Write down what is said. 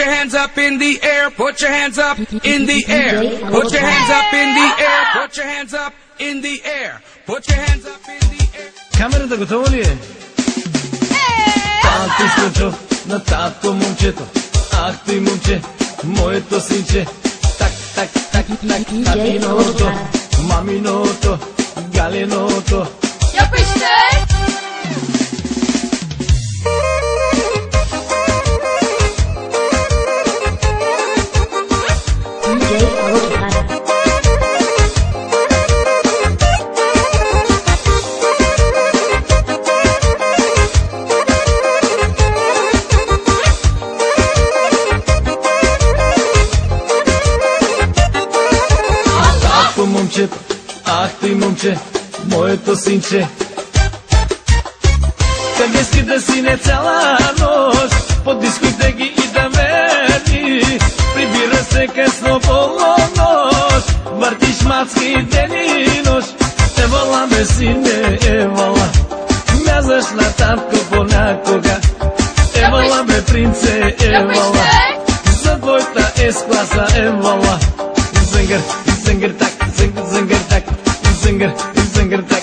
your hands up in the air, put your hands up in the air, put your hands up in the air, put your hands up in the air, put your hands up in the air. Камерата готова ли е? Танци случо на татко момчето. Ах ти момче, моето синче. Так, так, так, так, татиното, маминото, галиното. Я пишете! Момчето, ах ти момче, моето синче. Къде си да си не цяла нощ, по дискотеки и да мери. Прибира се късно полунощ, въртиш мацки ден и нощ. Евала ме сине, евала, мязаш на татко понякога. Евала ме принце, евала, за твоята ес-класа, евала. Зингър, зингър так, зингър так, зингър так.